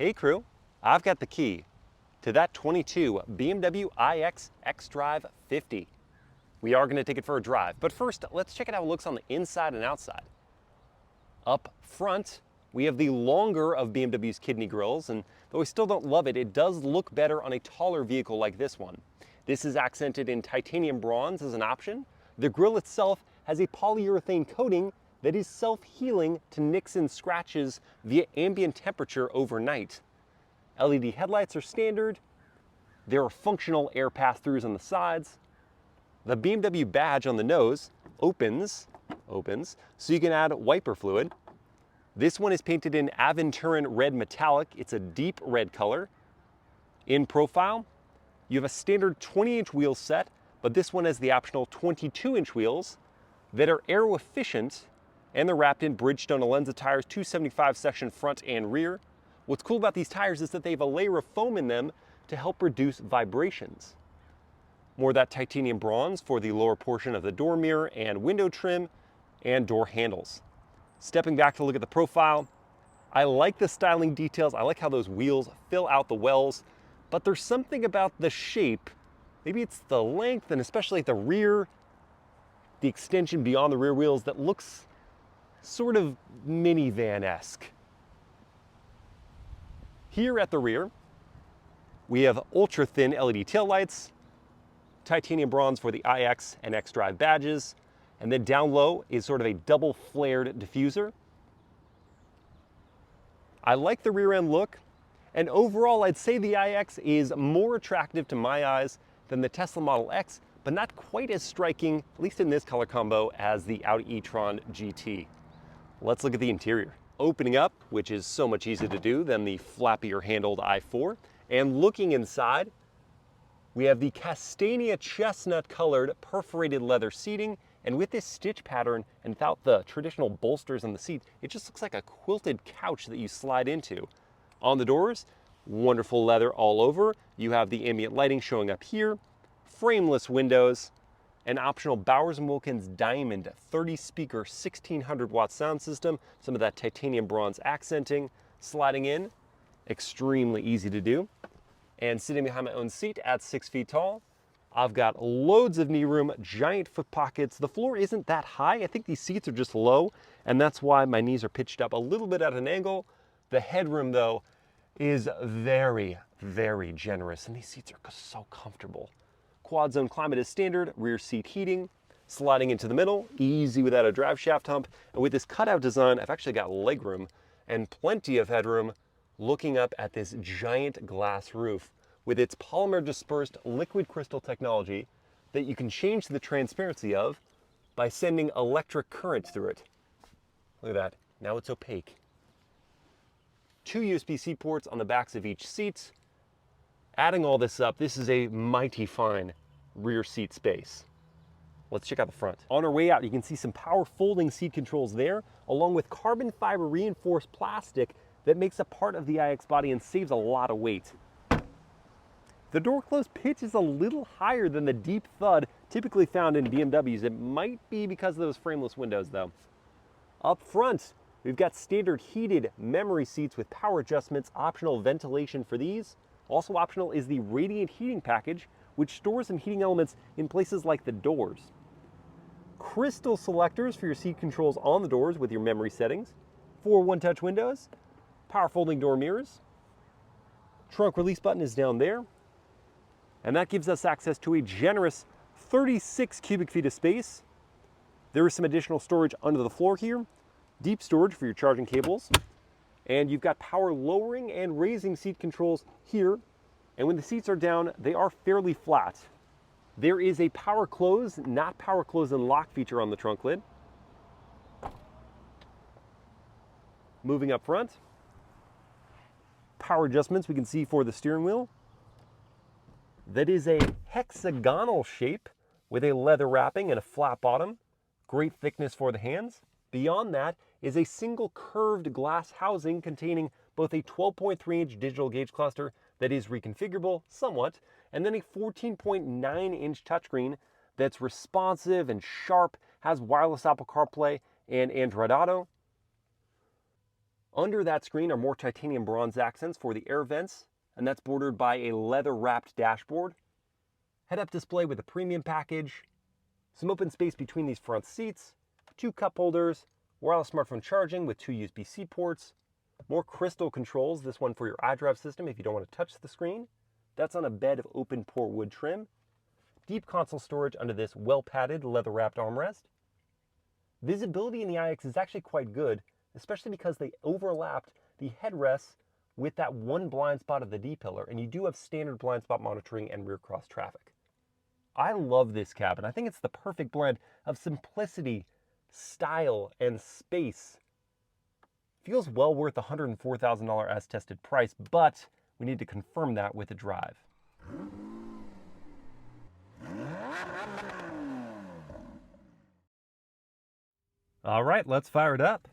Hey crew, I've got the key to that 22 BMW iX xDrive50. We are going to take it for a drive, but first let's check out how it looks on the inside and outside. Up front, we have the longer of BMW's kidney grills, and though I still don't love it, it does look better on a taller vehicle like this one. This is accented in titanium bronze as an option. The grille itself has a polyurethane coating that is self-healing to nicks and scratches via ambient temperature overnight. LED headlights are standard. There are functional air pass-throughs on the sides. The BMW badge on the nose opens, so you can add wiper fluid. This one is painted in Aventurin Red Metallic. It's a deep red color. In profile, you have a standard 20-inch wheel set, but this one has the optional 22-inch wheels that are aero efficient, and they're wrapped in Bridgestone Alenza tires, 275 section front and rear. What's cool about these tires is that they have a layer of foam in them to help reduce vibrations. More of that titanium bronze for the lower portion of the door mirror and window trim and door handles. Stepping back to look at the profile, I like the styling details. I like how those wheels fill out the wells, but there's something about the shape, maybe it's the length and especially at the rear, the extension beyond the rear wheels that looks sort of minivan-esque. Here at the rear, we have ultra-thin LED taillights, titanium bronze for the iX and xDrive badges, and then down low is sort of a double flared diffuser. I like the rear end look, and overall I'd say the iX is more attractive to my eyes than the Tesla Model X, but not quite as striking, at least in this color combo, as the Audi e-tron GT. Let's look at the interior. Opening up, which is so much easier to do than the flappier handled i4, and looking inside, we have the Castanea Chestnut colored perforated leather seating, and with this stitch pattern and without the traditional bolsters on the seat, it just looks like a quilted couch that you slide into. On the doors, wonderful leather all over. You have the ambient lighting showing up here, frameless windows, an optional Bowers & Wilkins Diamond 30-speaker 1600 watt sound system, some of that titanium bronze accenting, sliding in, extremely easy to do. And sitting behind my own seat at 6 feet tall, I've got loads of knee room, giant foot pockets. The floor isn't that high. I think these seats are just low, and that's why my knees are pitched up a little bit at an angle. The headroom, though, is very, very generous, and these seats are so comfortable. Quad zone climate is standard, rear seat heating, sliding into the middle, easy without a drive shaft hump. And with this cutout design, I've actually got legroom and plenty of headroom looking up at this giant glass roof with its polymer dispersed liquid crystal technology that you can change the transparency of by sending electric current through it. Look at that, now it's opaque. 2 USB-C ports on the backs of each seat. Adding all this up, this is a mighty fine rear seat space. Let's check out the front. On our way out, you can see some power folding seat controls there, along with carbon fiber reinforced plastic that makes a part of the iX body and saves a lot of weight. The door close pitch is a little higher than the deep thud typically found in BMWs. It might be because of those frameless windows though. Up front, we've got standard heated memory seats with power adjustments, optional ventilation for these. Also optional is the radiant heating package, which stores some heating elements in places like the doors. Crystal selectors for your seat controls on the doors with your memory settings. 4 one-touch windows, power folding door mirrors. Trunk release button is down there. And that gives us access to a generous 36 cubic feet of space. There is some additional storage under the floor here. Deep storage for your charging cables. And you've got power lowering and raising seat controls here. And when the seats are down, they are fairly flat. There is a power close, not power close and lock feature on the trunk lid. Moving up front, power adjustments we can see for the steering wheel. That is a hexagonal shape with a leather wrapping and a flat bottom. Great thickness for the hands. Beyond that is a single curved glass housing containing both a 12.3-inch digital gauge cluster that is reconfigurable somewhat, and then a 14.9-inch touchscreen that's responsive and sharp, has wireless Apple CarPlay and Android Auto. Under that screen are more titanium bronze accents for the air vents, and that's bordered by a leather-wrapped dashboard. Head-up display with a premium package, some open space between these front seats, 2 cup holders, wireless smartphone charging with 2 USB-C ports, more crystal controls, this one for your iDrive system if you don't want to touch the screen. That's on a bed of open port wood trim. Deep console storage under this well-padded leather-wrapped armrest. Visibility in the iX is actually quite good, especially because they overlapped the headrests with that one blind spot of the D-pillar, and you do have standard blind spot monitoring and rear cross traffic. I love this cabin. I think it's the perfect blend of simplicity, style, and space. Feels well worth the $104,000 as tested price, but we need to confirm that with a drive. All right, let's fire it up.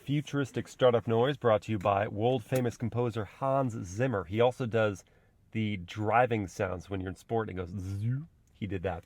Futuristic startup noise brought to you by world-famous composer Hans Zimmer. He also does the driving sounds when you're in sport. It goes zoo. He did that.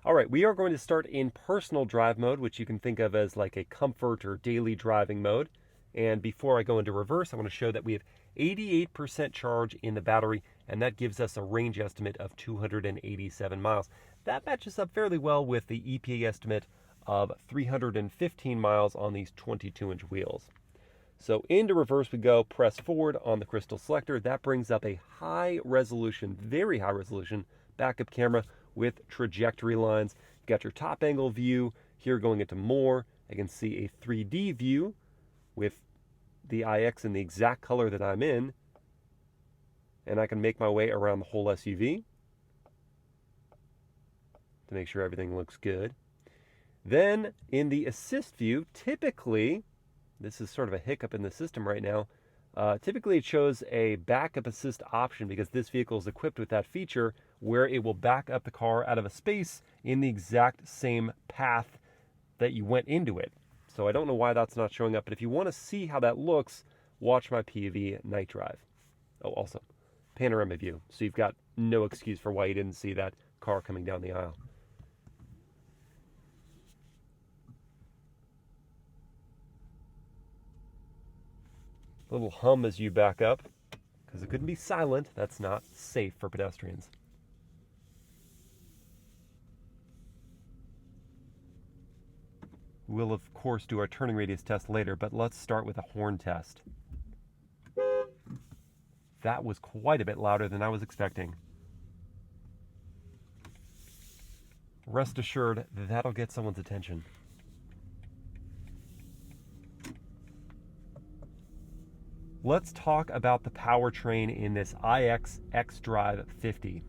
All right, we are going to start in personal drive mode, which you can think of as like a comfort or daily driving mode. And before I go into reverse, I want to show that we have 88% charge in the battery, and that gives us a range estimate of 287 miles. That matches up fairly well with the EPA estimate of 315 miles on these 22-inch wheels. So into reverse we go, press forward on the crystal selector. That brings up a high resolution, very high resolution backup camera with trajectory lines. You've got your top angle view. Here going into more, I can see a 3D view with the iX in the exact color that I'm in. And I can make my way around the whole SUV to make sure everything looks good. Then in the assist view, typically, this is sort of a hiccup in the system right now, typically it shows a backup assist option because this vehicle is equipped with that feature where it will back up the car out of a space in the exact same path that you went into it. So I don't know why that's not showing up, but if you want to see how that looks, watch my POV night drive. Oh, also, panorama view. So you've got no excuse for why you didn't see that car coming down the aisle. A little hum as you back up, because it couldn't be silent. That's not safe for pedestrians. We'll, of course, do our turning radius test later, but let's start with a horn test. That was quite a bit louder than I was expecting. Rest assured, that'll get someone's attention. Let's talk about the powertrain in this iX xDrive50.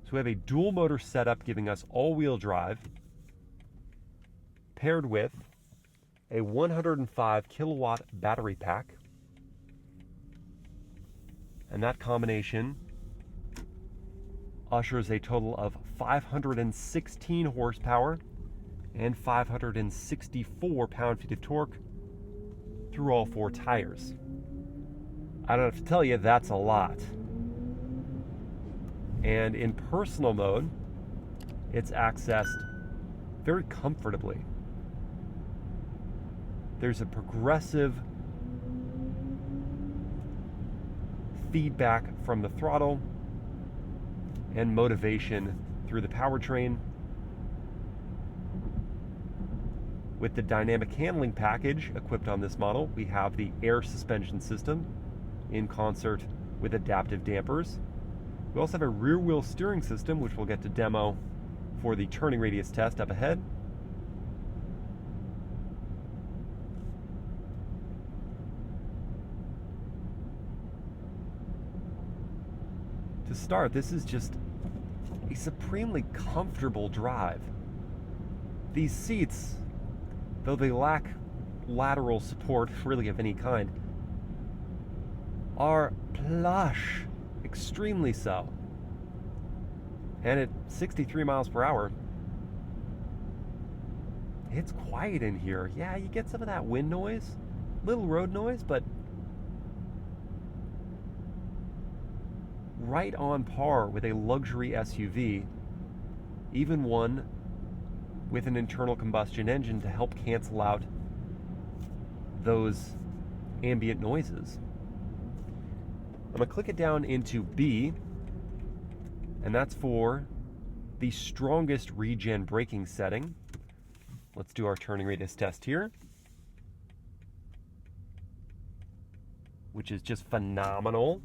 So we have a dual motor setup giving us all-wheel drive, paired with a 105 kilowatt battery pack. And that combination ushers a total of 516 horsepower and 564 pound-feet of torque through all 4 tires. I don't have to tell you, that's a lot. And in personal mode, it's accessed very comfortably. There's a progressive feedback from the throttle and motivation through the powertrain. With the dynamic handling package equipped on this model, we have the air suspension system in concert with adaptive dampers. We also have a rear wheel steering system, which we'll get to demo for the turning radius test up ahead. To start, this is just a supremely comfortable drive. These seats, though they lack lateral support really of any kind, are plush, extremely so. And at 63 miles per hour, it's quiet in here. Yeah, you get some of that wind noise, little road noise, but right on par with a luxury SUV, even one with an internal combustion engine to help cancel out those ambient noises. I'm going to click it down into B, and that's for the strongest regen braking setting. Let's do our turning radius test here, which is just phenomenal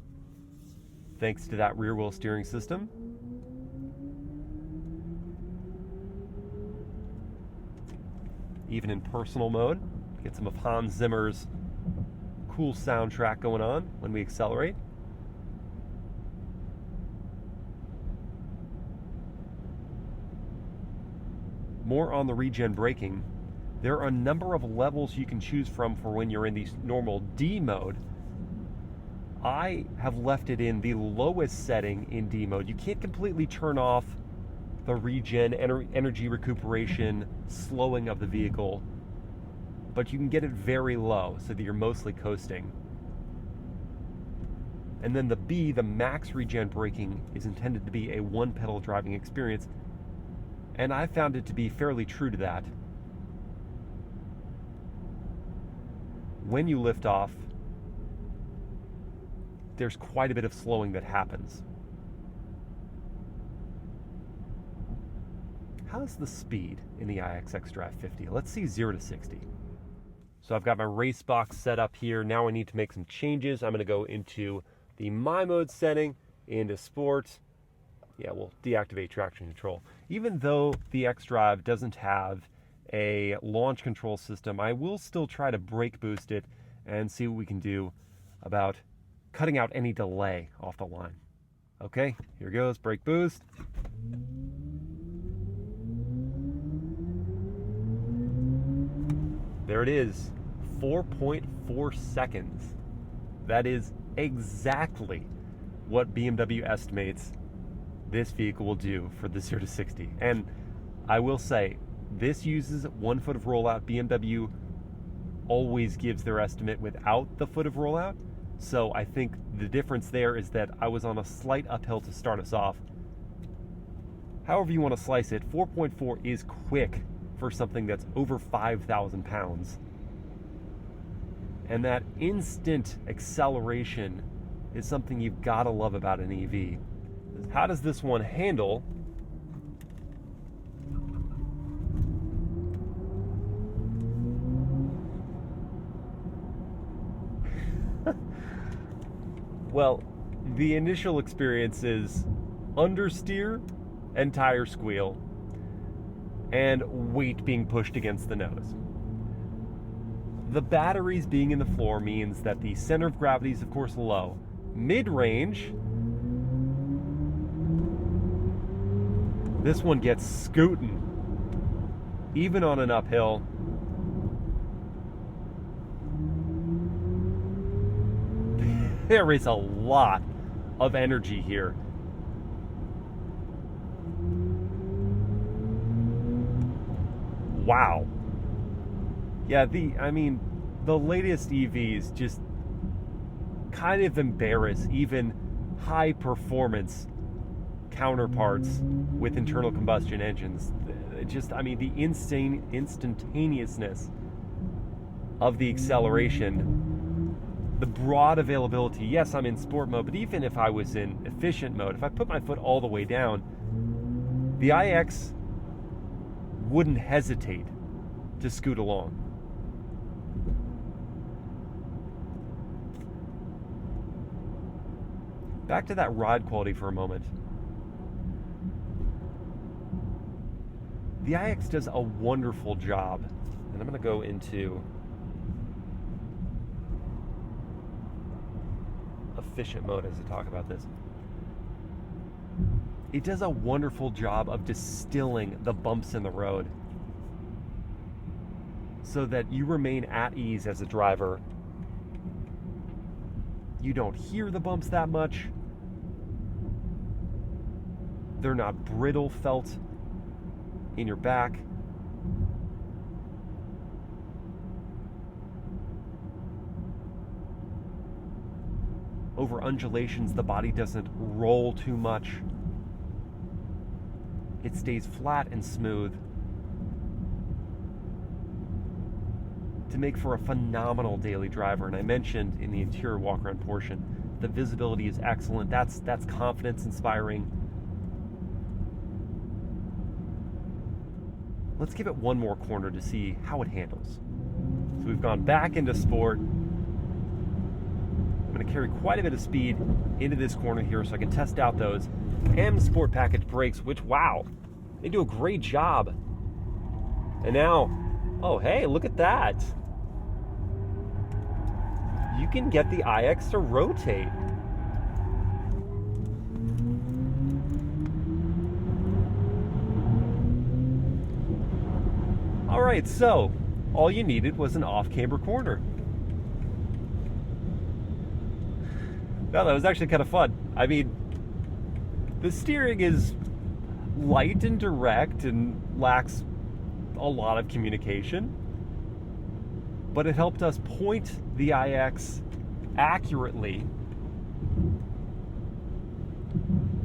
thanks to that rear wheel steering system. Even in personal mode, get some of Hans Zimmer's cool soundtrack going on when we accelerate. More on the regen braking. There are a number of levels you can choose from for when you're in the normal D mode. I have left it in the lowest setting in D mode. You can't completely turn off the regen, energy recuperation, slowing of the vehicle, but you can get it very low so that you're mostly coasting. And then the B, the max regen braking, is intended to be a one-pedal driving experience, and I found it to be fairly true to that. When you lift off, there's quite a bit of slowing that happens. How's the speed in the iX xDrive50? Let's see 0 to 60. So I've got my race box set up here. Now I need to make some changes. I'm going to go into the My Mode setting, into Sport. Yeah, we'll deactivate traction control. Even though the xDrive doesn't have a launch control system, I will still try to brake boost it and see what we can do about cutting out any delay off the line. Okay, here goes, brake boost. There it is, 4.4 seconds. That is exactly what BMW estimates this vehicle will do for the 0 to 60. And I will say, this uses 1 foot of rollout. BMW always gives their estimate without the foot of rollout. So I think the difference there is that I was on a slight uphill to start us off. However you want to slice it, 4.4 is quick for something that's over 5,000 pounds. And that instant acceleration is something you've got to love about an EV. How does this one handle well, the initial experience is understeer and tire squeal and weight being pushed against the nose. The batteries being in the floor means that the center of gravity is of course low. Mid-range, this one gets scooting, even on an uphill. There is a lot of energy here. Wow. Yeah, the latest EVs just kind of embarrass even high performance counterparts with internal combustion engines. The instantaneousness of the acceleration, the broad availability. Yes, I'm in sport mode, but even if I was in efficient mode, if I put my foot all the way down, the iX wouldn't hesitate to scoot along. Back to that ride quality for a moment. The iX does a wonderful job, and I'm going to go into efficient mode as I talk about this. It does a wonderful job of distilling the bumps in the road so that you remain at ease as a driver. You don't hear the bumps that much. They're not brittle felt in your back. over undulations, the body doesn't roll too much. It stays flat and smooth to make for a phenomenal daily driver. And I mentioned in the interior walk-around portion, the visibility is excellent. That's confidence inspiring. Let's give it one more corner to see how it handles. So we've gone back into sport. I'm going to carry quite a bit of speed into this corner here so I can test out those M Sport Package brakes, which, wow, they do a great job. And now, oh, hey, look at that. You can get the iX to rotate. All right, so all you needed was an off-camber corner. No, that was actually kind of fun. I mean, the steering is light and direct and lacks a lot of communication, but it helped us point the iX accurately.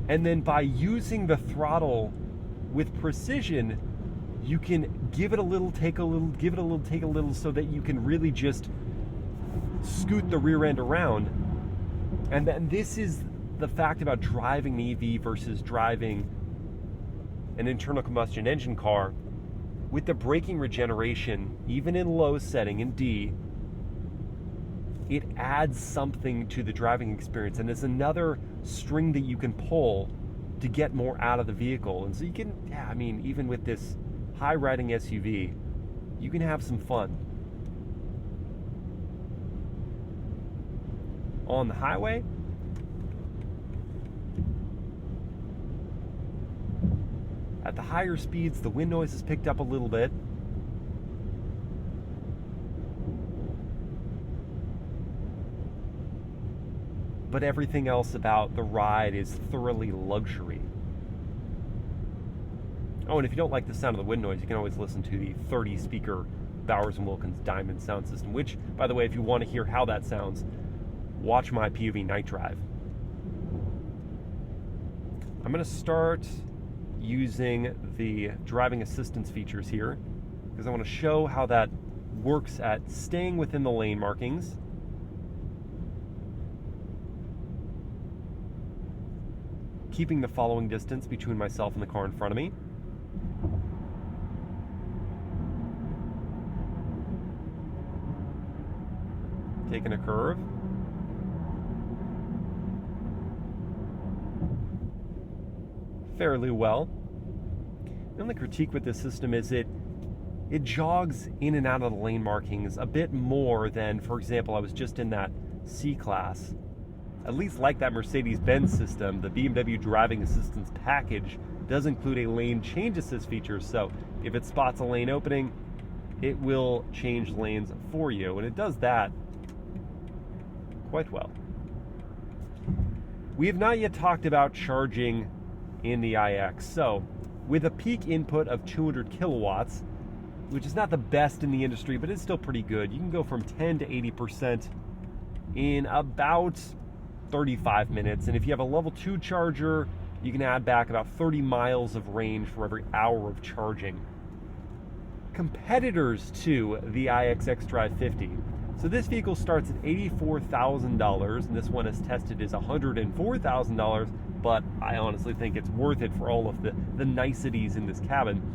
And then by using the throttle with precision, you can give it a little, take a little, give it a little, take a little, so that you can really just scoot the rear end around. And then this is the fact about driving an EV versus driving an internal combustion engine car. With the braking regeneration, even in low setting, in D, it adds something to the driving experience, and it's another string that you can pull to get more out of the vehicle. And so you can, yeah, I mean, even with this high-riding SUV, you can have some fun. On the highway, at the higher speeds, the wind noise is picked up a little bit. But everything else about the ride is thoroughly luxury. Oh, and if you don't like the sound of the wind noise, you can always listen to the 30-speaker Bowers & Wilkins Diamond sound system, which, by the way, if you want to hear how that sounds, watch my POV night drive. I'm going to start using the driving assistance features here because I want to show how that works at staying within the lane markings, keeping the following distance between myself and the car in front of me, taking a curve, fairly well. The only critique with this system is it jogs in and out of the lane markings a bit more than, for example, I was just in that C-Class. At least like that Mercedes-Benz system, the BMW driving assistance package does include a lane change assist feature, so if it spots a lane opening, it will change lanes for you, and it does that quite well. We have not yet talked about charging in the iX. So with a peak input of 200 kilowatts, which is not the best in the industry, but it's still pretty good, you can go from 10 to 80% in about 35 minutes. And if you have a level 2 charger, you can add back about 30 miles of range for every hour of charging. Competitors to the iX xDrive50. So this vehicle starts at $84,000, and this one is tested as $104,000, but I honestly think it's worth it for all of the niceties in this cabin.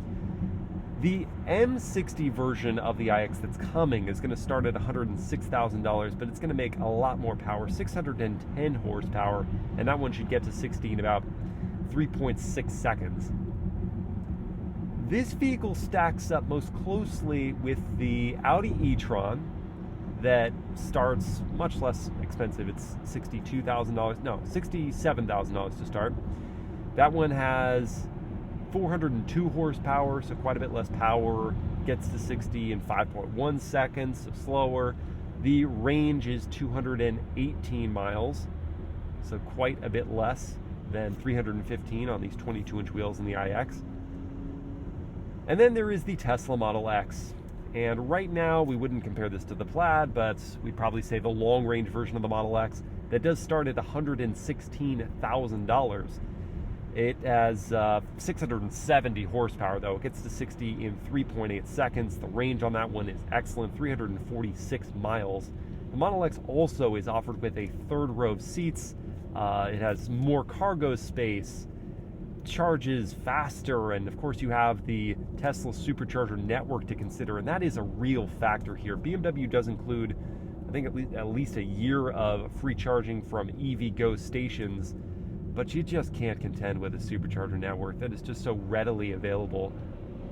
The M60 version of the iX that's coming is going to start at $106,000, but it's going to make a lot more power, 610 horsepower, and that one should get to 60 in about 3.6 seconds. This vehicle stacks up most closely with the Audi e-tron that starts much less expensive. It's $62,000, no, $67,000 to start. That one has 402 horsepower, so quite a bit less power, gets to 60 in 5.1 seconds, so slower. The range is 218 miles, so quite a bit less than 315 on these 22-inch wheels in the iX. And then there is the Tesla Model X. And right now, we wouldn't compare this to the Plaid, but we'd probably say the long-range version of the Model X. that does start at $116,000. It has 670 horsepower, though. It gets to 60 in 3.8 seconds. The range on that one is excellent, 346 miles. The Model X also is offered with a third row of seats. It has more cargo space, charges faster, and of course you have the Tesla supercharger network to consider, and that is a real factor here. BMW does include, I think, at least a year of free charging from EVgo stations, but you just can't contend with a supercharger network that is just so readily available.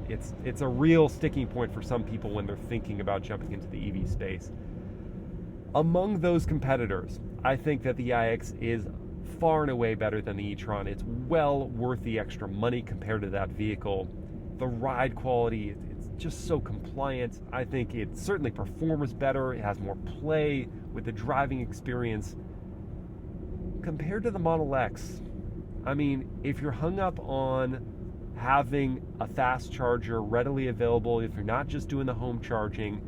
It's a real sticking point for some people when they're thinking about jumping into the EV space. Among those competitors, I think that the iX is far and away better than the e-tron. It's well worth the extra money compared to that vehicle. The ride quality, it's just so compliant. I think it certainly performs better. It has more play with the driving experience. Compared to the Model X, I mean, if you're hung up on having a fast charger readily available, if you're not just doing the home charging,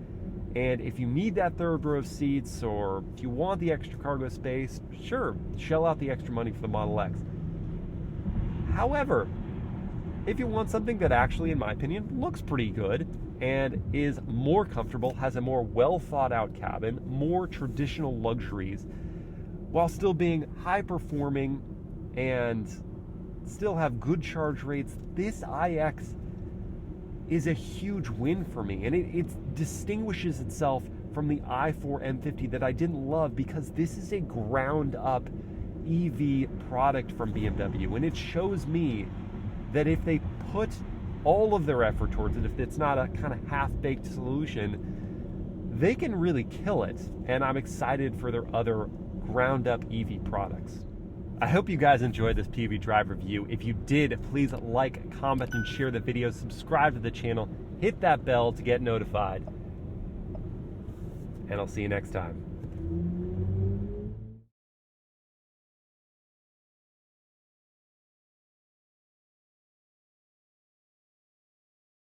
and if you need that third row of seats, or if you want the extra cargo space, sure, shell out the extra money for the Model X. However, if you want something that actually, in my opinion, looks pretty good and is more comfortable, has a more well thought out cabin, more traditional luxuries, while still being high performing and still have good charge rates, this iX is a huge win for me. And it distinguishes itself from the i4 M50 that I didn't love, because this is a ground up EV product from BMW. And it shows me that if they put all of their effort towards it, if it's not a kind of half-baked solution, they can really kill it. And I'm excited for their other ground up EV products. I hope you guys enjoyed this POV drive review. If you did, please like, comment, and share the video. Subscribe to the channel. Hit that bell to get notified. And I'll see you next time.